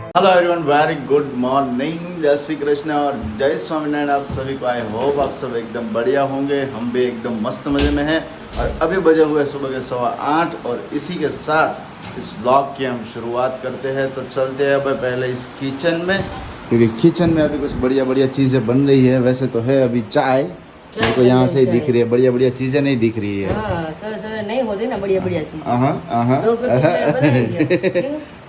Hello everyone, very good morning, जय श्री कृष्ण और जय स्वामीनारायण। आप सभी को आई होप आप सब एकदम बढ़िया होंगे। हम भी एकदम मस्त मज़े में हैं और अभी बजे हुए सुबह के 8:15 और इसी के साथ इस ब्लॉग की हम शुरुआत करते हैं। तो चलते हैं अब पहले इस किचन में, क्योंकि किचन में अभी कुछ बढ़िया बढ़िया चीज़ें बन रही है। वैसे तो है अभी चाय, तो यहाँ से ही दिख रही है, बढ़िया बढ़िया चीज़ें नहीं दिख रही है। नहीं होती ना बढ़िया बढ़िया चीज़।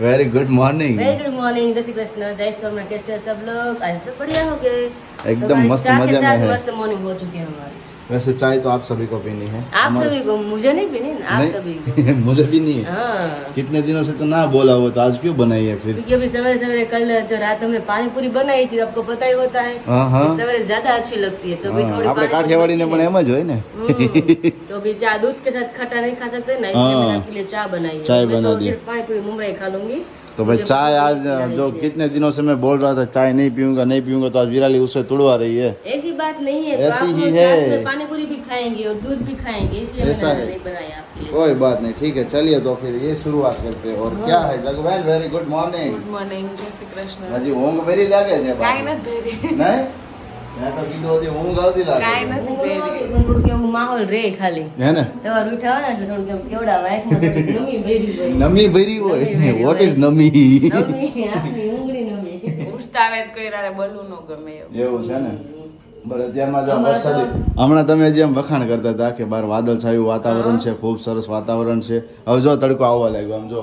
Very good morning, very good morning, जय श्री कृष्ण, जय स्वामी। कैसे हैं सब लोग? आज तो बढ़िया हो गए, एकदम मस्त मजे में है। मस्त मॉर्निंग हो चुकी है हमारी। वैसे चाय तो आप सभी को पीनी है। आप सभी को, मुझे नहीं पीनी, आप सभी को। मुझे भी नहीं है। हाँ। कितने दिनों से तो ना बोला हुआ, तो आज क्यों बनाई है फिर? क्योंकि अभी सवेरे सवेरे कल जो रात हमने पानी पूरी बनाई थी, आपको पता ही होता है। सवेरे ज्यादा अच्छी लगती है, तो भी थोड़ी આપણે કાઠિયાવાડી ને પણ એમ જ હોય ને। तो भी चाय दूध के साथ खट्टा नहीं खा सकते ना, इसलिए मैंने आपके लिए चाय बनाई है। चाय मैं बना तो दी। सिर्फ पानी पूरी मुंबई खा लूंगी। तो भाई चाय आज जो कितने दिनों से मैं बोल रहा था चाय नहीं पीऊंगा, तो आज विराली उसे तुड़वा रही है। ऐसी बात नहीं है, तो ऐसी आप ही साथ है। में पानी पूरी भी खाएंगे और दूध भी खाएंगे, इसलिए ऐसा मैंने है। नहीं बनाया आपके लिए। कोई बात नहीं, ठीक है, चलिए तो फिर ये शुरुआत करते हैं। और क्या है जगवेल, very good morning. Good morning, જય શ્રી કૃષ્ણ। હજી ઊંઘ ભરી લાગે છે? કાંઈ નથી ભરી, નહીં, મેં તો કીધું હજી ઊંઘ આવતી લાગે કાંઈ છે। નથી પણ ભરી। થોડુંક એવું માહોલ રે ખાલી હે ને? સવાર ઉઠ્યા હોય ને એટલે થોડુંક એવું કેવડા વાયકમાં થોડીક નમી ભરી હોય. નમી ભરી નમી હોય, ભરી વોટ ઇઝ હોય. નમી? નમી, આપણી ઊંઘની નમી. ઉઠતા આવે તો કોઈ રારે બોલવું ન ગમે એવું। એવું છે ને? બરાબર, અત્યારમાં જો વરસાદી હમણાં તમે જે આમ વખાણ કરતા હતા કે બહાર વાદળ છાયું વાતાવરણ છે, ખૂબ સરસ વાતાવરણ છે। હવે જો તડકો આવવા લાગ્યો, આમ જો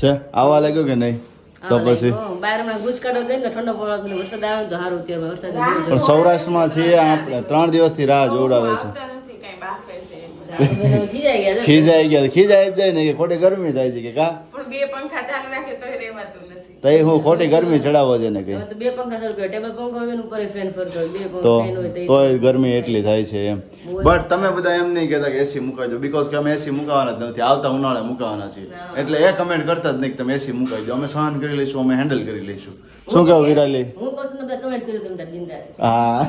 છે, આવવા લાગ્યો કે નહીં? તો પછી બહાર હમણાં ગુચકાડો દઈને ને ઠંડો પવન ને વરસાદ આવે ને તો સારું થયું. વરસાદ પણ સૌરાષ્ટ્રમાં છીએ આપણે 3 દિવસથી રાહ જોવડાવે છે। આવતા નથી, કાંઈ બાફે છે। ખીજાઈ ગયા ખીજાઈ જ જાય ને કે ખોટી ગરમી થાય છે કે કા? પણ બે પંખા ચાલુ રાખે તોય રહેવાતું નથી। તો એ હું ખોટી ગરમી ચડાવો છે ને કે? હવે તો બે પંખા ચાલુ કર્યો, ટેબલ પંખો હોય ને ઉપર ફેન ફરતો હોય, બે તો ફેન હોય તો તોય ગરમી એટલી થાય છે એમ। બટ તમે બધા એમ નહીં કહેતા કે એસી મુકાવી દો, બીકોઝ કે અમે એસી મુકાવાના જ નથી, આવતા ઉનાળે મુકાવાના છીએ। એટલે એ કમેન્ટ કરતા જ નહીં કે તમે એસી મુકાવી દો, અમે સહન કરી લઈશું, અમે હેન્ડલ કરી લઈશું। શું કેવું વિરાલી? હું કહું છું ને કમેન્ટ કર્યું તમે તાર બિંદાસ. હા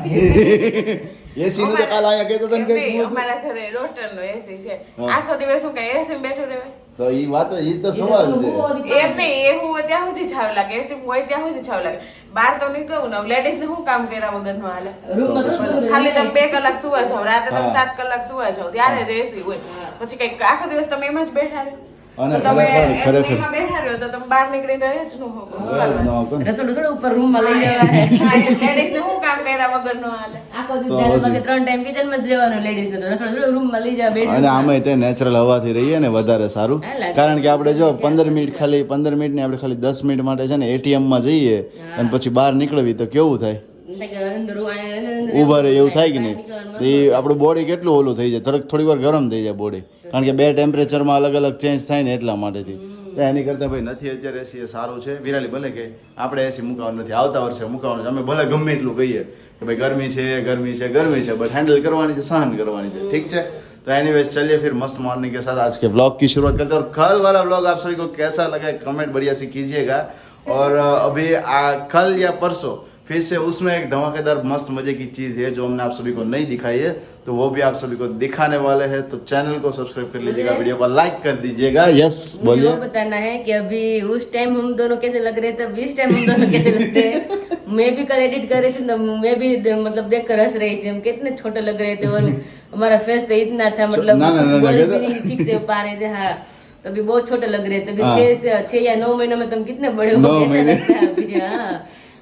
એસી નું તો કાલ આયા કહેતો તને એમ કે નહીં, અમારા ઘરે રોટરનો એસી છે। આખો દિવસ શું કાંઈ એસી માં બેઠું રહેવાય? તો ઈ વાત ઈ તો સવાલ છે। એમ નહીં, એ હું ત્યાં સુધી છાવ લાગે, એસી હોય ત્યાં સુધી છાવ લાગે। બહાર તો નીકળું ને લેડીઝ ને શું કામ કર્યા વગર નું હાલે? રૂમમાં તો શું ખાલી તમે 2 કલાક સુવા જાવ, રાતે તમે 7 કલાક સુવા જાવ, ત્યારે જ એસી હોય। પછી કઈક આખો દિવસ તમે એમ જ બેઠા રહો, અને તો તમે ખરેખર એમાં બેઠા રહો તો તમે બહાર નીકળીને રહે જ ન હો। રસોડું થોડું ઉપર રૂમમાં લઈ જવાય. લેડીઝ ને શું કામ કર્યા વગર નું હાલે? આખો દિવસ જ્યારે પગે 3 ટાઈમ કિચનમાં જ રહેવાનું લેડીઝ ને, તો રસોડું થોડું રૂમમાં લઈ જવા બેડ. અને આમે તે નેચરલ હવાથી રહીએ ને વધારે સારું। કારણ કે આપણે જો 15 મિનિટ ને આપણે ખાલી 10 મિનિટ માટે છે ને એટીએમ માં જઈએ અને પછી બહાર નીકળવી તો કેવું થાય? ઉભા રહે એવું થાય કે નહીં? એ આપણું બોડી કેટલું ઓલું થઈ જાય, થોડીક વાર ગરમ થઈ જાય બોડી, કારણ કે બે ટેમ્પરેચરમાં અલગ અલગ ચેન્જ થાય ને એટલા માટેથી। એની કરતાં ભાઈ નથી અત્યારે એસી એ સારું છે। વિરાલી ભલે કે આપણે એસી મુકાવાનું નથી, આવતા વર્ષે મુકાવાનું છે, અમે ભલે ગમે એટલું કહીએ કે ભાઈ ગરમી છે બટ हैंडल करवानी है, सहन करवानी है, ठीक है। तो एनीवेज चलिए फिर मस्त मॉर्निंग के साथ आज के ब्लॉग की शुरुआत करते हैं। और कल वाला ब्लॉग आप सभी को कैसा लगा कमेंट बढ़िया से कीजिएगा। और अभी कल या परसों फिर से उसमें एक धमाकेदार मस्त मजे की चीज़ है जो हमने आप सभी को नहीं दिखाई है, तो वो भी आप सभी को दिखाने वाले हैं। तो चैनल को सब्सक्राइब कर लीजिएगा, वीडियो को लाइक कर दीजिएगा। यस बोलिए। मुझे बताना है कि अभी उस टाइम हम दोनों कैसे लग रहे थे, अभी इस टाइम हम दोनों कैसे लगते हैं। मैं भी कल एडिट कर रही थी तो मैं भी मतलब देख कर हंस रही थी, हम कितने छोटे लग रहे थे और हमारा फेस तो इतना था, मतलब बोल भी नहीं ठीक से पा रहे थे। हाँ, तो अभी बहुत छोटे लग रहे थे। अभी 6 या 9 महीनों में तुम कितने बड़े हो गए, ऐसा लगता है अभी। हाँ,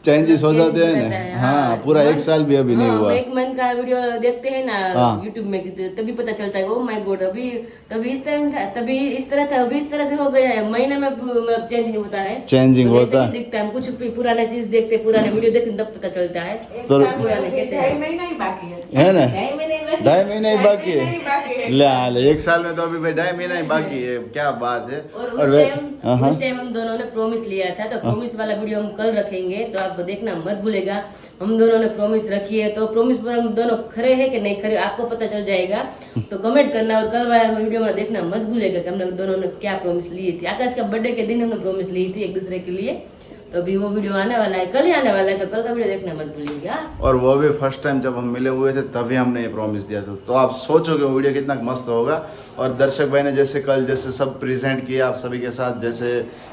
चेंजेस हो जाते हैं ना। हाँ, पूरा 1 साल भी अभी नहीं हुआ। 1 मंथ का वीडियो देखते हैं ना यूट्यूब में, तभी पता चलता है ओ माय गॉड, अभी तभी इस टाइम था, तभी इस तरह था, अभी इस तरह से हो गया है। महीने में चेंजिंग होता है, चेंजिंग तो होता है, दिखता है। हम कुछ भी पुराना चीज देखते, पुराने वीडियो देखते तब पता चलता है। तो पुराने कहते हैं 2.5 महीना ही बाकी है। है ना, 2.5 महीने 2.5 महीना ही बाकी है। बाकी है। ले 1 साल में तो अभी भाई 2.5 महीना ही बाकी है, क्या बात है। और उस टाइम हम दोनों ने प्रॉमिस लिया था, तो प्रॉमिस वाला वीडियो हम कल रखेंगे, तो आप देखना मत भूलेगा। हम दोनों ने प्रॉमिस रखी है, तो प्रॉमिस पर हम दोनों खरे हैं कि नहीं खरे आपको पता चल जाएगा, तो कमेंट करना। और कल वाला वीडियो में देखना मत भूलेगा कि हमने दोनों ने क्या प्रॉमिस ली थी। आकाश का बर्थडे के दिन हमने प्रॉमिस ली थी एक दूसरे के लिए, तो अभी वो वीडियो आने वाला है, कल ही आने वाला है, तो कल का वीडियो देखना मत भूलिएगा। और वो भी फर्स्ट टाइम जब हम मिले हुए थे तभी हमने ये प्रॉमिस दिया था, तो आप सोचो कि वो वीडियो कितना मस्त होगा। और दर्शक भाई ने जैसे कल जैसे सब प्रेजेंट किया आप सभी के साथ, जैसे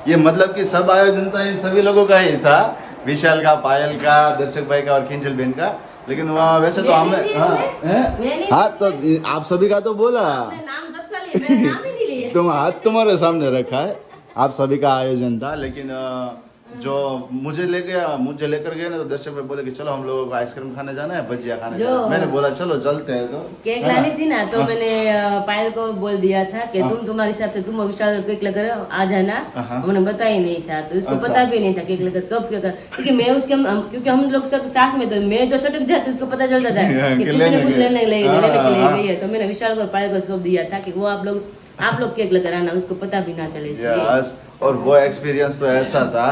ये मतलब कि सब आयोजन था इन सभी लोगों का ही था, विशाल का, पायल का, दर्शक भाई का और किंजल बहन का। लेकिन वहाँ वैसे तो हमें हाँ तो आप सभी का तो बोला, नाम सबका लिया, मेरा नाम ही नहीं लिया। तुम हाथ तुम्हारे सामने रखा है, आप सभी का आयोजन था। लेकिन जो मुझे लेकर गए ना, तो दर्शक भाई बोले कि चलो हम लोगों को आइसक्रीम खाने जाना है, भजिया खाने जाना है। मैंने बोला चलो चलते हैं। तो केक लानी थी ना, तो मैंने पायल को बोल दिया था कि तुम तुम्हारे हिसाब से तुम विशाल केक लेकर आ जाना। उन्होंने बताया ही नहीं था, तो इसको पता भी नहीं था केक लेकर कब क्या कर, क्योंकि मैं उसके क्योंकि हम लोग सब साथ में, तो मैं जो छटक जाती उसको पता चलता था कि कुछ न कुछ लेने के लिए गई है। तो मैंने विशाल को और पायल को सौंप दिया था कि वो आप लोग केक लेकर आना, उसको पता भी ना चले। और वो एक्सपीरियंस तो ऐसा था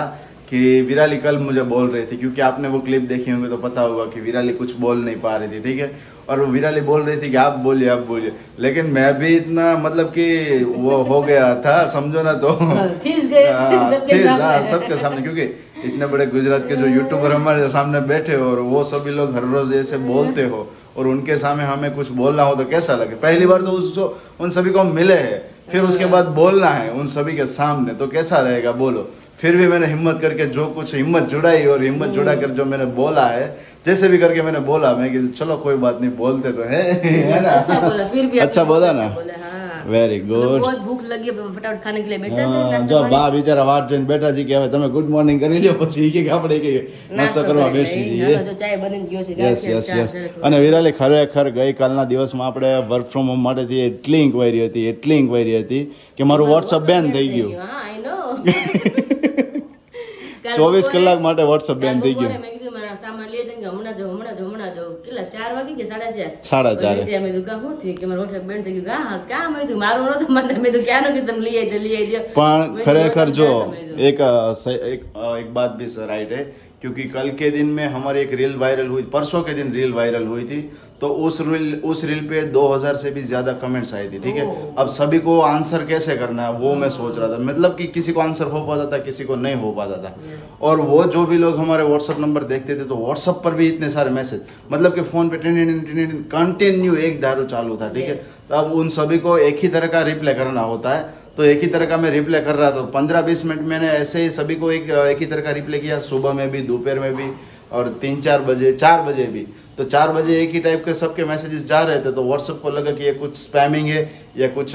कि विराली कल मुझे बोल रही थी, क्योंकि आपने वो क्लिप देखी होंगे तो पता होगा कि विराली कुछ बोल नहीं पा रही थी, ठीक है। और वो विराली बोल रही थी कि आप बोलिए, लेकिन मैं भी इतना मतलब कि वो हो गया था, समझो ना, तो सबके सामने, क्योंकि इतने बड़े गुजरात के जो यूट्यूबर हमारे सामने बैठे हो और वो सभी लोग हर रोज ऐसे बोलते हो और उनके सामने हमें कुछ बोलना हो तो कैसा लगे। पहली बार तो उन सभी को मिले हैं, फिर उसके बाद बोलना है उन सभी के सामने, तो कैसा रहेगा बोलो। फिर भी मैंने हिम्मत करके जो कुछ हिम्मत जुटाई और हिम्मत जुड़ा कर जो मैंने बोला है, जैसे भी करके मैंने बोला, मैं कि चलो कोई बात नहीं, बोलते तो है ना। अच्छा बोला, फिर भी अच्छा बोला ना, वेरी गुड। बहुत भूख लगी, फटाफट खाने के लिए बैठा જો બા બિચારા વાટ જોઈને બેઠા છે કે હવે તમે ગુડ મોર્નિંગ કરી લ્યો, પછી કે આપણે કે નાસ્તો કરવા બેસી જઈએ। તો ચાય બની ગયો છે। યસ અને વિરાલી ખરેખર ગઈકાલના દિવસમાં આપણે વર્ક ફ્રોમ હોમ માટેથી એટલી ઇન્ક્વાયરી હતી કે મારું વોટ્સઅપ બેન થઈ ગયું। હા આઈ નો 24 કલાક માટે વોટ્સઅપ બેન થઈ ગયું। મેં કીધું મારા સામાન લઈ દે કે હમણાં જો કેટલા 4 વાગે કે 4:30 4:30 મેં કીધું શું થયું કે મારું વોટ્સઅપ બેન થઈ ગયું। હા ક્યાં મેં કીધું મારું નહોતું મને, મેં કીધું ક્યાં નો કે તમે લઈ આવી દો। પણ ખરેખર જો एक बात भी राइट है, क्योंकि कल के दिन में हमारी एक रील वायरल हुई, परसों के दिन रील वायरल हुई थी, तो उस रील पे 2000 से भी ज्यादा कमेंट्स आई थी, ठीक है। अब सभी को आंसर कैसे करना है वो मैं सोच रहा था, मतलब कि किसी को आंसर हो पाता था, किसी को नहीं हो पाता था। और वो जो भी लोग हमारे व्हाट्सअप नंबर देखते थे, तो व्हाट्सअप पर भी इतने सारे मैसेज, मतलब कि फोन पे कंटिन्यू एक धारू चालू था, ठीक है। तो अब उन सभी को एक ही तरह का रिप्लाई करना होता है, तो एक ही तरह का मैं रिप्लाई कर रहा था। 15-20 मिनट मैंने ऐसे ही सभी को एक ही तरह का रिप्लाई किया, सुबह में भी, दोपहर में भी और 3-4 बजे, 4 बजे भी। तो 4 बजे एक ही टाइप के सबके मैसेजेस जा रहे थे, तो व्हाट्सएप को लगा कि ये कुछ स्पैमिंग है या कुछ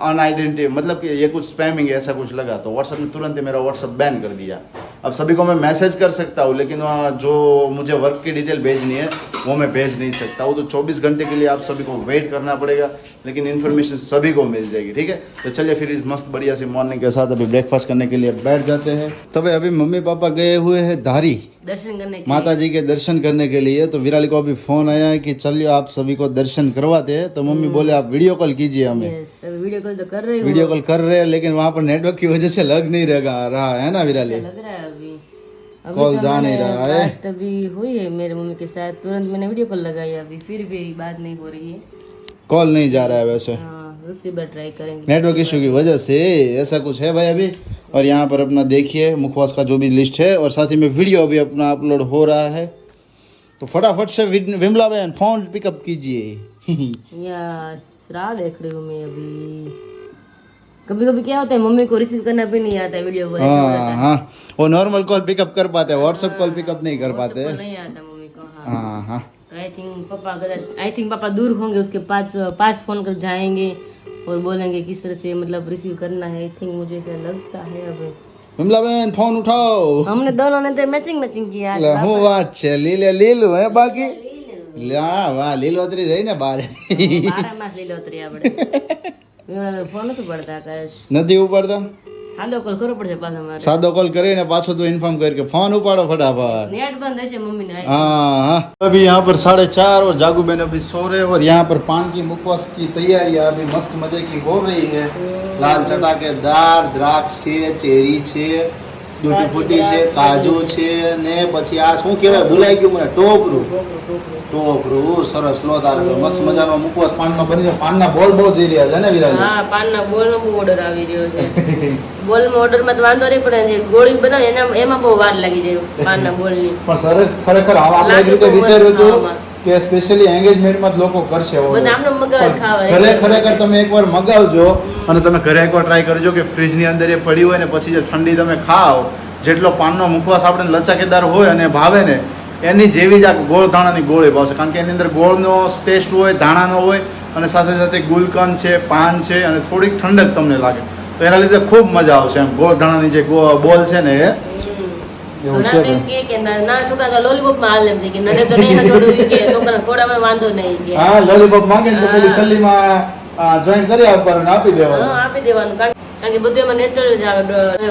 अनआइडेंटिटी, मतलब कि ये कुछ स्पैमिंग है, ऐसा कुछ लगा। तो व्हाट्सएप ने तुरंत ही मेरा व्हाट्सएप बैन कर दिया। अब सभी को मैं मैसेज कर सकता हूँ, लेकिन जो मुझे वर्क की डिटेल भेजनी है वो मैं भेज नहीं सकता। वो तो 24 घंटे के लिए आप सभी को वेट करना पड़ेगा, लेकिन इन्फॉर्मेशन सभी को मिल जाएगी, ठीक है। तो चलिए फिर इस मस्त बढ़िया सी मॉर्निंग के साथ अभी ब्रेकफास्ट करने के लिए बैठ जाते हैं। तो भाई अभी मम्मी पापा गए हुए हैं धारी दर्शन करने के माता जी के दर्शन करने के लिए। तो विराली को अभी फोन आया है कि चलिए आप सभी को दर्शन करवाते हैं। तो मम्मी बोले आप वीडियो कॉल कीजिए हमें। वीडियो कॉल तो कर रही हूँ, वीडियो कॉल कर रहे हैं, लेकिन वहाँ पर नेटवर्क की वजह से लग नहीं रहा है ना विराली, लग रहा है अभी कॉल जा नहीं रहा है। तभी हुई है मेरे मम्मी के साथ, तुरंत मैंने वीडियो कॉल लगाई, अभी फिर भी बात नहीं हो रही है, कॉल नहीं जा रहा है वैसे। दूसरी बार ट्राई करेंगे, नेटवर्क इशू की वजह से ऐसा कुछ है भाई अभी। और यहाँ पर अपना देखिए मुखवास का जो भी लिस्ट है, और साथ ही में वीडियो अभी अपना अपलोड हो रहा है। तो फटाफट से विमला बहन फोन पिकअप कीजिए। यस राह देख रही हूँ मैं अभी। कभी कभी क्या होता है मम्मी को रिसीव करना भी नहीं आता है वीडियो कॉल, हाँ वो नॉर्मल कॉल पिकअप कर पाते हैं, व्हाट्सएप कॉल पिकअप नहीं कर पाते। नहीं आता मम्मी को। हाँ हाँ तो आई थिंक पापा दूर होंगे, उसके पास फोन कर जाएंगे और बोलेंगे किस तरह से मतलब रिसीव करना है। आई थिंक मुझे ऐसा लगता है। अब विमला बहन फोन उठाओ, हमने दोनों ने तो मैचिंग किया आज। હું વાત છે લીલું હે બાકી વાહ લીલોતરી રહી ને બારે 12 માસ લીલોતરી આપણે ફોન નથી પડતા કશ નથી ઉપાડતા। સાદો કોલ કરવો પડશે પાછો મારે, સાદો કોલ કરીને પાછો તું ઇન્ફોર્મ कर के फोन उपाड़ो फटाफट। नेट बंद हશે मम्मी ने। हाँ अभी यहाँ पर 4:30 और जागू बहन अभी सो रहे, और यहाँ पर पान की मुखवास की तैयारियां अभी मस्त मजे की हो रही है। लाल चटाकेदार द्राक्ष छे, चेरी छे, દૂધી ફૂટી છે, કાજુ છે, ને પછી આ શું કહેવાય ભૂલાઈ ગયું મને, ટોપરું. સરસ. લો તારે મસ્ત મજાનો મુખવાસ પાનનો બની રહ્યો. પાનના બોલ બહુ જઈ રહ્યા છે ને વિરાજ? હા, પાનના બોલનો બહુ ઓર્ડર આવી રહ્યો છે. બોલમાં ઓર્ડરમાં તો વાંધો નહીં, પણ જે ગોળી બનાવે એમાં બહુ વાર લાગી જાય પાનના બોલની. પણ સરસ, ખરેખર આપણે એક રીતે વિચાર્યું હતું કે સ્પેશિયલી એન્ગેજમેન્ટમાં જ લોકો કરશે. બધા આમનો મગજ ખાવા. ખરેખર તમે એકવાર મગાવજો અને તમે ઘરે એકવાર ટ્રાય કરજો કે ફ્રીજની અંદર એ પડી હોય ને પછી જે ઠંડી તમે ખાઓ, જેટલો પાનનો મુખવાસ આપણે લચકેદાર હોય અને ભાવે ને એની જેવી જ આ ગોળ ધાણાની ગોળી ભાવશે. કારણ કે એની અંદર ગોળનો ટેસ્ટ હોય, ધાણાનો હોય અને સાથે સાથે ગુલકંદ છે, પાન છે અને થોડીક ઠંડક તમને લાગે. તો એના લીધે ખૂબ મજા આવશે એમ. ગોળ ધાણાની જે બોલ છે ને એ એવું છે કે ના છોકરા લોલીપોપ માં હાલ એમ કે નડે તો નહીં છોડવું કે છોકરા થોડામાં વાંધો નહીં કે હા લોલીપોપ માંગે તો પેલી સલ્લીમાં જોઈન કરી આપવાનું, આપી દેવાનું. હા, આપી દેવાનું. કારણ કે બધું એમાં નેચરલ જ આવે.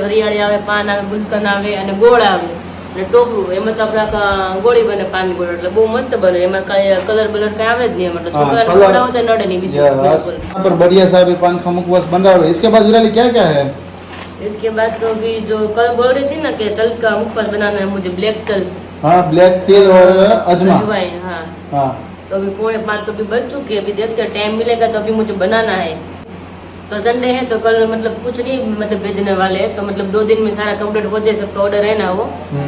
વરિયાળી આવે, પાન આવે, ગુલકંદ આવે અને ગોળ આવે અને ટોપરું. એમાં તો આપણે ગોળી બને, પાન ગોળ, એટલે બહુ મસ્ત બને. એમાં કઈ કલર બલર કઈ આવે જ નહીં. એટલે છોકરાને ખવડાવો તો નડે નહીં. બીજું यहाँ पर बढ़िया सा भी पान का मुखवास बन रहा है. इसके बाद विराली क्या क्या है? इसके बाद तो अभी जो कल बोल रही थी ना कि तल का मुखवास बनाना है मुझे, ब्लैक तल, हाँ ब्लैक तिल और अजमा. अजवाइन. हाँ, हाँ तो अभी 4:45 तो अभी बज चुके हैं. अभी देखते हैं, टाइम मिलेगा तो अभी मुझे बनाना है. तो संडे है तो कल मतलब कुछ नहीं मतलब भेजने वाले हैं. तो मतलब 2 दिन में सारा कंप्लीट हो जाए. सबका ऑर्डर है ना वो,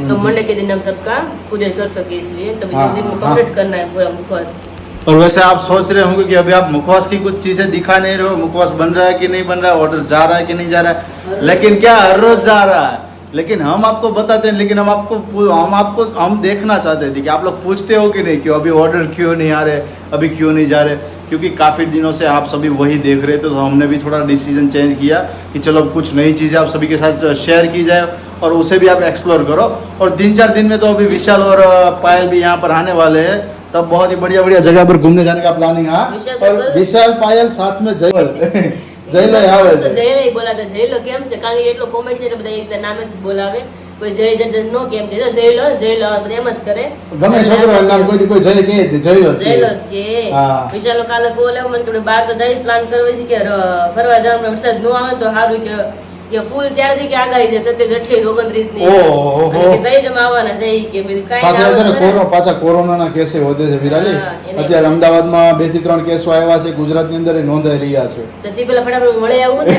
तो मंडे के दिन हम सबका पूजा कर सके, इसलिए तभी 2 दिन में कंप्लीट करना है पूरा मुखवास. और वैसे आप सोच रहे होंगे कि अभी आप मुखवास की कुछ चीजें दिखा नहीं रहे हो, मुखवास बन रहा है कि नहीं बन रहा है, ऑर्डर जा रहा है कि नहीं जा रहा है. लेकिन क्या हर रोज जा रहा है. लेकिन हम आपको बताते हैं, लेकिन हम देखना चाहते थे कि आप लोग पूछते हो कि नहीं कि अभी ऑर्डर क्यों नहीं आ रहे, अभी क्यों नहीं जा रहे. क्योंकि काफ़ी दिनों से आप सभी वही देख रहे थे, तो हमने भी थोड़ा डिसीजन चेंज किया कि चलो कुछ नई चीज़ें आप सभी के साथ शेयर की जाए और उसे भी आप एक्सप्लोर करो. और 3-4 दिन में तो अभी विशाल और पायल भी यहाँ पर आने वाले हैं, तब बहुत ही बढ़िया बढ़िया जगह पर घूमने जाने का प्लानिंग है. और विशाल पायल साथ में जयलो આવે તો જયલો બોલા તો જયલો કેમ છે? કારણ કે એટલો કોમેન્ટ છે એટલે બધા એ નામ જ બોલાવે. કોઈ જય જય નો કેમ કે જયલો બધા એમ જ કરે. ગમે છોકરો નામ કોઈ જય કે જયલો જ કે. વિશાલો કાલે બોલાવ મને કે બહાર તો જઈ પ્લાન કરવી છે કે ફરવા જવાનું, વરસાદ નો આવે તો સારું કે ફૂલ ત્યારથી કે આગાહી છે 27, 28, 29 ની અને કે દઈ જમ આવવાના છે કે કાઈ સાથે અત્યારે પાછા કોરોનાના કેસ વધે છે વિરાલી. અત્યારે અમદાવાદમાં 2 થી 3 કેસો આવ્યા છે, ગુજરાતની અંદર નોંધાઈ રહ્યા છે. તો તે પેલા ફટાફટ મળે આવું ને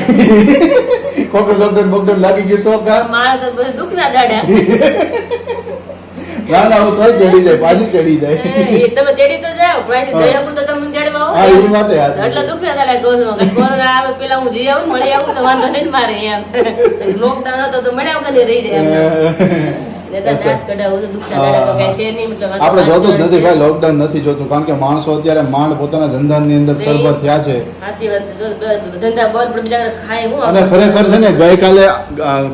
કોકર લોકડાઉન લાગી ગયું તો મારા તો બધું દુખના દાડા. ના હું તોય તેડી જાય, પાછી તેડી જાય. તમે તેડી તો જાઓ, પણ જઈ શકું તો તમે તેડવા આવો. હા એ વાત એટલે દુખના દાડા કહું છું. કોરોના આવે પેલા હું જઈ આવું, મળી આવું તો વાંધો નહીં મારે એમ. લોકડાઉન હતો તો મળ્યા વગર રહી જાય એમ. આપણે જોતું જ નથી ભાઈ, લોકડાઉન નથી જોતું. કારણ કે માણસો અત્યારે માંડ પોતાના ધંધાની અંદર સરભર થયા છે. સાચી વાત છે. ધંધા બંધ પણ બીજા ખાય હું. અને ખરેખર છે ને ગઈકાલે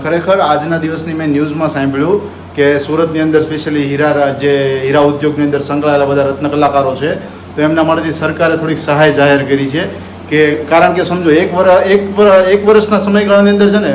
ખરેખર આજના દિવસની મેં ન્યૂઝમાં સાંભળ્યું કે સુરતની અંદર સ્પેશિયલી હીરા ઉદ્યોગની અંદર સંકળાયેલા બધા રત્ન કલાકારો છે, તો એમના માટેથી સરકારે થોડીક સહાય જાહેર કરી છે. કે કારણ કે સમજો એક વર્ષના સમયગાળાની અંદર છે ને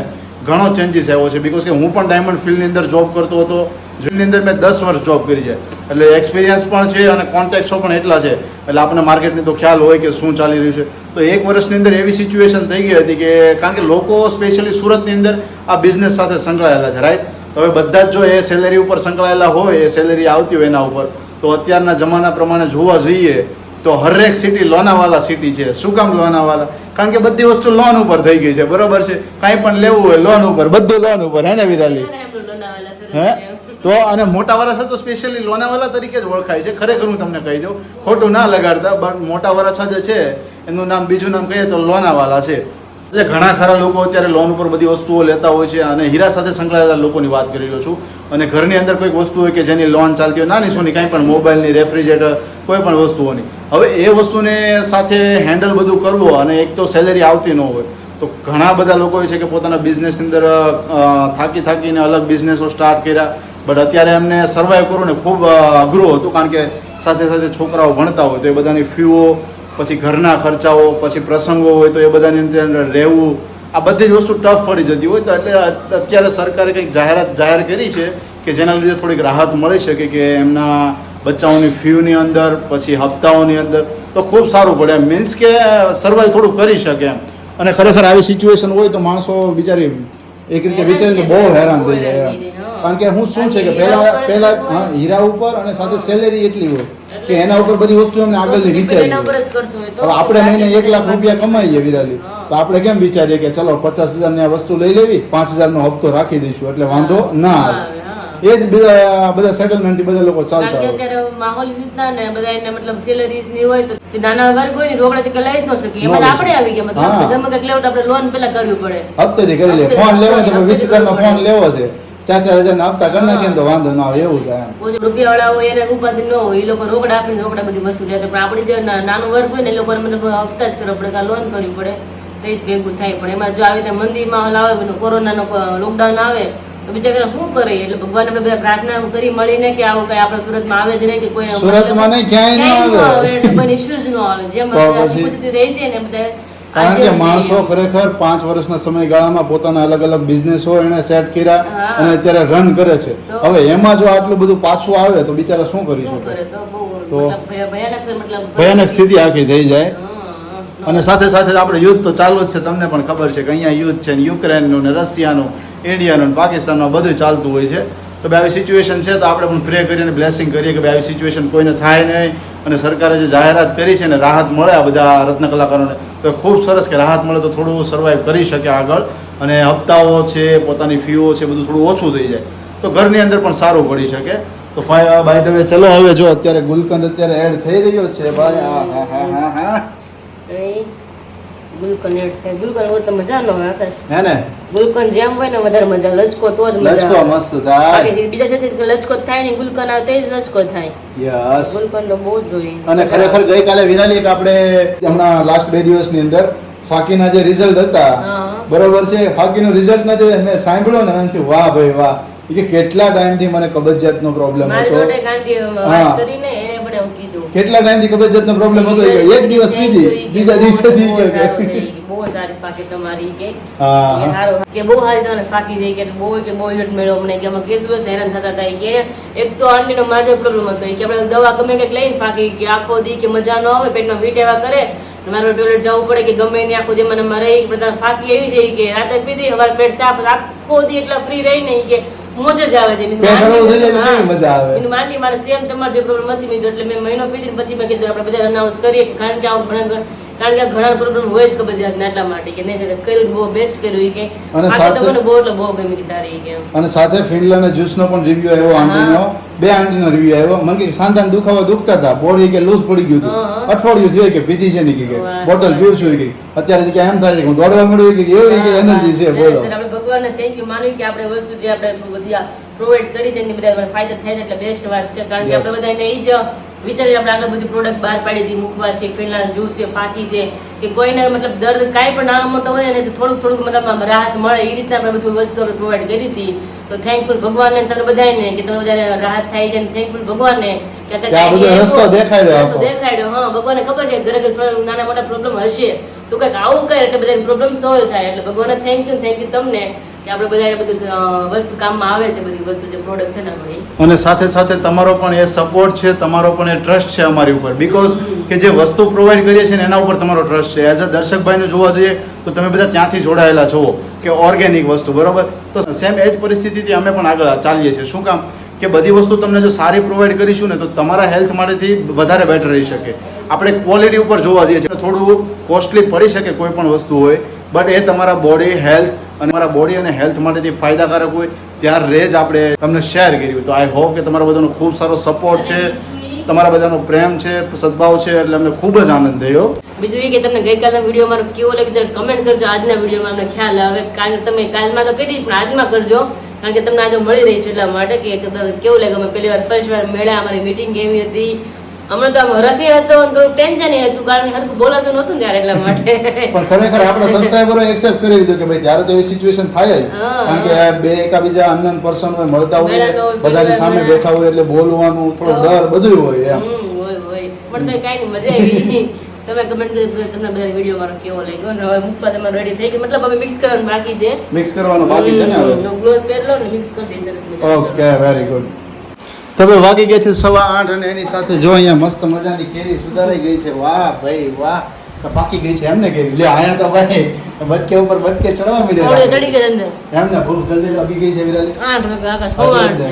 ઘણો ચેન્જીસ આવ્યો છે. બિકોઝ કે હું પણ ડાયમંડ ફિલ્ડની અંદર જોબ કરતો હતો, જેની અંદર મેં 10 વર્ષ જોબ કરી છે, એટલે એક્સપિરિયન્સ પણ છે અને કોન્ટેક્ટો પણ એટલા છે, એટલે આપણને માર્કેટની તો ખ્યાલ હોય કે શું ચાલી રહ્યું છે. તો 1 વર્ષની અંદર એવી સિચ્યુએશન થઈ ગઈ હતી કે કારણ કે લોકો સ્પેશિયલી સુરતની અંદર આ બિઝનેસ સાથે સંકળાયેલા છે, રાઈટ. હવે બધા જ જો એ સેલેરી ઉપર સંકળાયેલા હોય, એ સેલેરી આવતી હોય એના ઉપર, તો અત્યારના જમાના પ્રમાણે જોવા જઈએ તો હરેક સિટી લોનાવાલા સિટી છે. શું કામ લોનાવાલા? કારણ કે બધી વસ્તુ લોન ઉપર થઈ ગઈ છે, બરોબર છે. કાંઈ પણ લેવું હોય લોન ઉપર, બધું લોન ઉપર, હે ને વિરાલી? હે તો અને મોટા વરસા તો સ્પેશિયલી લોનાવાલા તરીકે જ ઓળખાય છે. ખરેખર હું તમને કહી દઉં, ખોટું ના લગાડતા, બટ મોટા વરસા જે છે એનું નામ બીજું નામ કહીએ તો લોનાવાલા છે. એટલે ઘણા ખરા લોકો અત્યારે લોન ઉપર બધી વસ્તુઓ લેતા હોય છે. અને હીરા સાથે સંકળાયેલા લોકોની વાત કરી રહ્યો છું. અને ઘરની અંદર કોઈક વસ્તુ હોય કે જેની લોન ચાલતી હોય, નાની સોની કાંઈ પણ, મોબાઈલની, રેફ્રિજરેટર, કોઈ પણ વસ્તુઓની. હવે એ વસ્તુને સાથે હેન્ડલ બધું કરવું અને એક તો સેલેરી આવતી ન હોય, તો ઘણા બધા લોકો છે કે પોતાના બિઝનેસની અંદર થાકીને અલગ બિઝનેસો સ્ટાર્ટ કર્યા. બટ અત્યારે એમને સર્વાઈવ કરવું ને ખૂબ અઘરું હતું. કારણ કે સાથે સાથે છોકરાઓ ભણતા હોય તો એ બધાની ફીઓ, પછી ઘરના ખર્ચાઓ, પછી પ્રસંગો હોય તો એ બધાની અંદર રહેવું, આ બધી જ વસ્તુ ટફ પડી જતી હોય. તો એટલે અત્યારે સરકારે કંઈક જાહેર કરી છે કે જેના લીધે થોડીક રાહત મળી શકે કે એમના બચ્ચાઓની ફીની અંદર, પછી હપ્તાઓની અંદર, તો ખૂબ સારું પડે એમ. મીન્સ કે સર્વાઈવ થોડું કરી શકે એમ. અને ખરેખર આવી સિચ્યુએશન હોય તો માણસો બિચારી એક રીતે વિચારીને બહુ હેરાન થઈ જાય એમ. કારણ કે હું શું છે કે પહેલા હા, હીરા ઉપર અને સાથે સેલેરી એટલી હોય કે એના ઉપર બધી વસ્તુ અમને આગળની વિચારી એના ઉપર હોય. જ કરતું હોય તો હવે આપણે મહિને 1 લાખ રૂપિયા કમાઈએ વિરાલી, તો આપણે કેમ વિચારીએ કે ચલો 50,000 ની આ વસ્તુ લઈ લેવી, 5,000 નો હપ્તો રાખી દઈશું એટલે વાંધો ના આવે. એ જ બધા સેટલમેન્ટ થી બધા લોકો ચાલતા કારણ કે હોય. અત્યારે માહોલ એ રીતના ને બધા એને મતલબ સેલરી ની હોય તો જે નાના વર્ગ હોય ને રોકડાથી કઈ લઈ જ ન શકે. એમાં આપણે આવી ગયા મતલબ હા. ગમે કંઈક લેવું તો આપણે લોન પેલા કરવી પડે. હપ્તેથી કરી લે. ફોન લેવો હોય તો 20,000 નો ફોન લેવો છે, 4,000 ના હપ્તા કરી નાખીએ ને તો વાંધો ના આવે એવું થાય એમ. કોઈ રૂપિયા વાળા હોય એને ઉપાધિ ન હોય, એ લોકો રોકડા આપીને રોકડા બધી વસ્તુ લે. પણ આપણી જે નાનું વર્ગ હોય ને એ લોકોને મતલબ હપ્તા જ કરવા પડે, કાં લોન કરવી પડે તો જ ભેગું થાય. પણ એમાં જો આવી રીતે મંદી માહોલ આવે, કોરોનાનો લોકડાઉન આવે તો બિચારા શું કરે? એટલે ભગવાન આપણે બધા પ્રાર્થના કરી મળીને કે આવું કઈ આપણા સુરતમાં આવે જ નહીં, કે કોઈ સુરતમાં નહીં, ક્યાંય ન આવે. એટલે કોઈ ઇશ્યુઝ ન આવે. જેમ તો આપણે પછી- પરિસ્થિતિ રહી છે ને બધા કારણ કે માણસો ખરેખર 5 વર્ષના સમયગાળામાં પોતાના અલગ અલગ બિઝનેસો એને સેટ કર્યા હા. અને અત્યારે રન કરે છે. તો- હવે એમાં જો આટલું બધું પાછું આવે તો બિચારા શું કરી શું શકે? કરે તો બહુ તો મતલબ ભયાનક મતલબ ભયાનક સ્થિતિ આખી થઈ જાય. હા. અને સાથે સાથે આપણે યુદ્ધ તો ચાલુ જ છે. તમને પણ ખબર છે કે અહીંયા યુદ્ધ છે ને યુક્રેનનું ને રશિયાનું, ઇન્ડિયાનું ને પાકિસ્તાનનું બધું ચાલતું હોય છે. તો ભાઈ આવી સિચ્યુએશન છે તો આપણે પણ પ્રે કરીને બ્લેસિંગ કરીએ કે ભાઈ આવી સિચ્યુએશન કોઈને થાય નહીં. અને સરકારે જે જાહેરાત કરી છે ને રાહત મળે આ બધા રત્ન કલાકારોને, તો ખૂબ સરસ કે રાહત મળે તો થોડું સર્વાઈવ કરી શકે આગળ. અને હપ્તાઓ છે, પોતાની ફીઓ છે, બધું થોડું ઓછું થઈ જાય તો ઘરની અંદર પણ સારું પડી શકે. તો બાય ધ વે ચલો હવે જો અત્યારે ગુલકંદ અત્યારે એડ થઈ રહ્યો છે ભાઈ. હા હા હા હા ગુલકંદ એડ થાય. ગુલકંદ હોય તો મજા ન આવે આકાશ. હે ને ગુલકંદ જેમ હોય ને વધારે મજા, લચકો તો જ મજા લચકો આવે. મસ્ત થાય. બાકી બીજા છે લચકો થાય ને ગુલકંદ આવે તે જ લચકો થાય. યસ. ગુલકંદ તો બહુ જ જોઈએ. અને ખરેખર ગઈકાલે વિરાલી એક આપણે હમણાં લાસ્ટ 2 દિવસની અંદર ફાકીના જે રિઝલ્ટ હતા, હા. બરોબર છે, ફાકીનું રિઝલ્ટ ના જે મેં સાંભળ્યો ને એનાથી વાહ ભાઈ વાહ. એ કે કેટલા ટાઈમથી મને કબજિયાતનો પ્રોબ્લેમ મારી હતો. જોડે ગાંડી હા. વાત કરીને એને પણ એવું કીધું. કેટલા ટાઈમથી કબજિયાતનો પ્રોબ્લેમ હતો. એ કે એક દિવસ પીધી, બીજા દિવસે દી બહુ કે સારું થઈ ગયું, બહુ સારી ફાકી તમારી કે હા. કે સારું કે બહુ સારી તમને ફાકી થઈ કે બહુ રિઝલ્ટ મળ્યો અમને કે અમે કેટલા દિવસ હેરાન થતા હતા કે એક તો આંટીનો માજો પ્રોબ્લેમ હતો કે આપણે દવા ગમે કંઈક લઈને ફાકી કે આખો દી કે મજા ન આવે, પેટમાં વીટ એવા કરે, મારે ટોયલેટ જવું પડે કે ગમે ને આખો દી મને મારે બધા ફાકી એવી છે કે રાતે પીધી સવારે પેટ સાફ, આખો દી એટલા ફ્રી રહીને કે મોજ જ આવે છે. પેટ હળવું થઈ જાય તો કેવી મજા આવે. બીજું માંડી મારે સેમ તમારે જે પ્રોબ્લેમ હતી બીજું એટલે મેં મહિનો પીધી ને પછી મેં કીધું આપણે બધા અનાઉન્સ કરીએ કારણ કે આ ઘણા પ્રોબ્લેમ હોય જ કબજિયાતના એટલા માટે કે નહીં કર્યું બહુ બેસ્ટ કર્યું કે અને આ સાથે- તો મને બહુ એટલે બહુ ગમી હતી તારી કે અને સાથે ફિનલા અને જ્યુસનો પણ રિવ્યુ આવ્યો આંટીનો. 2 આંટીનો રિવ્યુ આવ્યો. મને કે સાંધાના દુખાવા દુખતા હતા, બોડી કે લૂઝ પડી ગયું હતું, હા. અઠવાડિયું થયું કે પીધી છે ને કે વાહ, બોટલ સરસ. પીવું છું કે અત્યારે કે એમ થાય છે કે હું દોડવા મળ્યું કે એવી કે એનર્જી છે. બોલો. સર આપણે ભગવાનને થેન્ક યુ માનવી કે આપણે વસ્તુ જે આપણે બધી પ્રોવાઈડ કરી છે એની બધા ફાયદા થાય છે એટલે બેસ્ટ વાત છે. કારણ કે Yes. આપણે બધાને એ જ વિચારી આપણે આગળ બધી પ્રોડક્ટ બહાર પાડી હતી, મુખવા છે, ફિનલાન્ડ જ્યુસ છે, ફાકી છે કે કોઈને મતલબ દર્દ કાંઈ પણ નાનો મોટો હોય ને તો થોડુંક મતલબ આમ રાહત મળે એ રીતે આપણે બધું વસ્તુ પ્રોવાઈડ કરી હતી. તો થેન્કફુલ ભગવાનને તમને બધાને કે તમે બધા રાહત થાય છે, થેન્કફુલ ભગવાનને કે કે આ બધો રસ્તો દેખાડ્યો રસ્તો આપણો. દેખાડ્યો. હા, ભગવાનને ખબર છે ઘરે ઘરે નાના મોટા પ્રોબ્લેમ હશે તો કંઈક આવું કરે એટલે બધા પ્રોબ્લેમ સોલ્વ થાય. એટલે ભગવાનને થેન્ક યુ તમને કે આપણે બધા બધું વસ્તુ કામમાં આવે છે, બધી વસ્તુ જે પ્રોડક્ટ છે ને આપણી. અને સાથે સાથે તમારો પણ એ સપોર્ટ છે, તમારો પણ એ ટ્રસ્ટ છે અમારી ઉપર. બીકોઝ કે જે વસ્તુ પ્રોવાઈડ કરીએ છીએ ને એના ઉપર તમારો ટ્રસ્ટ છે. એઝ અ દર્શકભાઈને જોવા જઈએ તો તમે બધા ત્યાંથી જોડાયેલા છો કે ઓર્ગેનિક વસ્તુ, બરોબર. તો સેમ એ જ પરિસ્થિતિથી અમે પણ આગળ ચાલીએ છીએ. શું કામ કે બધી વસ્તુ તમને જો સારી પ્રોવાઈડ કરીશું ને તો તમારા હેલ્થ માટેથી વધારે બેટર રહી શકે. આપણે ક્વોલિટી ઉપર જોવા જઈએ છીએ, થોડું કોસ્ટલી પડી શકે કોઈ પણ વસ્તુ હોય, બટ એ તમારા બોડી હેલ્થ અને તમારા બોડી અને હેલ્થ માટેથી ફાયદાકારક હોય ત્યારે જ આપણે તમને શેર કર્યું. તો આઈ હોપ કે તમારા બધાનો ખૂબ સારો સપોર્ટ છે, તમારા બધાનો પ્રેમ છે, સદભાવ છે, એટલે અમને ખૂબ જ આનંદ થયો. બીજું એ કે તમને ગઈકાલનો વિડીયો મારો કેવો લાગ્યો ત્યારે કમેન્ટ કરજો. આજના વિડીયોમાં અમને ખ્યાલ આવે કારણ કે તમે કાલમાં તો કરી પણ આજમાં કરજો કારણ કે તમને આજે મળી રહી છે એટલા માટે કે કેવું લાગે. અમે પહેલી વાર ફર્સ્ટ વાર મળ્યા, અમારી મીટિંગ કેવી હતી. હમણાં તો આમ રફી હતો અને થોડું ટેન્શન હતું કારણ કે હરખું બોલાતું નહોતું ત્યારે એટલા માટે. પણ ખરેખર આપણા સબસ્ક્રાઇબરો એક્સેપ્ટ કરી લીધું કે ભાઈ ત્યારે તો એવી સિચ્યુએશન થાય જ. હા. કારણ કે બે એકાબીજા અનનોન પર્સન હોય, મળતા હોય, મળતા હોય, બધાની સામે પહેલી વાર બેઠા હોય એટલે બોલવાનું થોડો ડર બધું હોય એમ. હોય પણ તો કાંઈ નહીં, મજા આવી. તમે કમેન્ટ કરી તમને બધા વિડીયો મારો કેવો લાગ્યો અને હવે મૂકવા તમારે રેડી થઈ ગઈ. મતલબ હવે મિક્સ કરવાનું બાકી છે. મિક્સ કરવાનું બાકી છે ને હવે. ગ્લોવ્સ પહેરી લો ને મિક્સ કરી દઈ સરસ મજાનું. Okay, very good. તમે વાગી ગયા છે 8:15 અને એની સાથે જો અહીંયા મસ્ત મજાની કેરી સુધારાઈ ગઈ છે. વાહ ભાઈ વાહ, તો પાકી ગઈ છે એમને કે લે આયા તો ભાઈ બટકે ઉપર બટકે ચડવા થોડી માંડ્યા ચડી ગઈ અંદર એમને ભૂખ જલ્દી પાકી ગઈ છે વિરાલી 8 વાગે આકાશ એટલે જ 8 ને.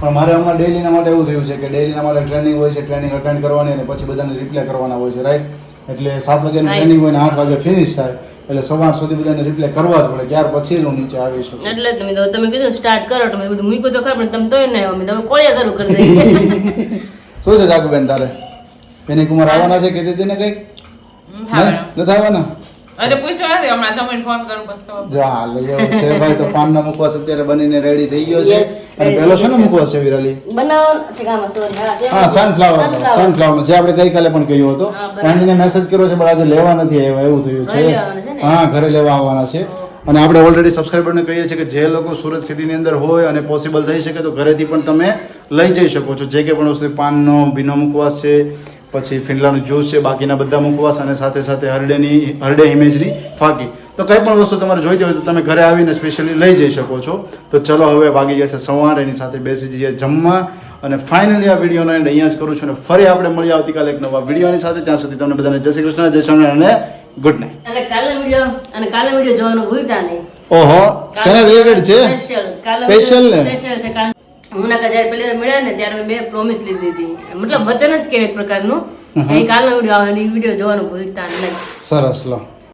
પણ મારે અમારે ડેલીના માટે એવું થયું છે કે ડેલીના માટે ટ્રેનિંગ હોય છે ટ્રેનિંગ અટેન્ડ કરવાની અને પછી બધાને રિપ્લે કરવાના હોય છે રાઈટ એટલે 7 વાગ્યાની Right. ટ્રેનિંગ હોય ને 8 વાગે ફિનિશ થાય એટલે સવાર સુધી બધાને રિપ્લે કરવા જ પડે ત્યાર પછી હું નીચે આવીશું એટલે જ મેં કીધું તમે કીધું સ્ટાર્ટ કરો તો મેં બધું મૂક્યું તો ખબર પણ તમે તોય નહીં અમે તમે કોળિયા શરૂ કરી દઈએ શું છે જાગુબેન તારે પેની કુમાર આવવાના છે કીધી હતી ને કઈક નથી આવવાના અરે પૂછ્યું નથી હમણાં જમીન ફોન કરું બસ તો જા લઈ આવું છે ભાઈ તો પાનનો મુખવાસ અત્યારે બનીને રેડી થઈ ગયો છે Yes, અને ready પેલો થઈ છે ને મુખવાસ છે વિરાલી બનાવવાનું છે કામ સોરી હા સનફ્લાવર જે આપણે ગઈકાલે પણ કહ્યું હતું હા, બરાબર. આંટીને મેસેજ કર્યો છે પણ આજે લેવા નથી આવ્યા એવું થયું ઘરે છે લેવાના છે ને? હા ઘરે લેવા આવવાના છે અને આપણે ઓલરેડી સબસ્ક્રાઇબરને કહીએ છીએ કે જે લોકો સુરત સિટીની અંદર હોય અને પોસિબલ થઈ શકે તો ઘરેથી પણ તમે લઈ જઈ શકો છો જે કે પણ વસ્તુ પાનનો ભીનો મુખવાસ છે પછી ફિંડલાનું જ્યુસ છે બાકીના બધા મુખવાસ અને સાથે સાથે હરડે ઇમેજની ફાકી તો કંઈ પણ વસ્તુ તમારે જોઈતી હોય તો તમે ઘરે આવીને સ્પેશિયલી લઈ જઈ શકો છો તો ચલો હવે વાગી ગયા છે 8:15 એની સાથે બેસી જઈએ જમવા અને ફાઇનલી આ વિડીયોનો એન્ડ અહીંયા જ કરું છું અને ફરી આપણે મળીએ આવતીકાલે એક નવા વિડીયોની સાથે ત્યાં સુધી તમને બધાને જય શ્રી કૃષ્ણ જય સ્વામિનારાયણ અને ગુડ નાઇટ અને કાલનો વિડીયો જોવાનું ભૂલતા નહીં ઓહો ચેનલ રિલેટેડ છે સ્પેશિયલ ને સ્પેશિયલ છે કારણ મુનાકા જ્યારે પહેલી વાર મળ્યા ને ત્યારે મેં 2 પ્રોમિસ લીધી હતી મતલબ વચન જ કે એક પ્રકારનું કે કાલનો વિડીયો આવે વિડીયો જોવાનું ભૂલતા નહીં સરસ લો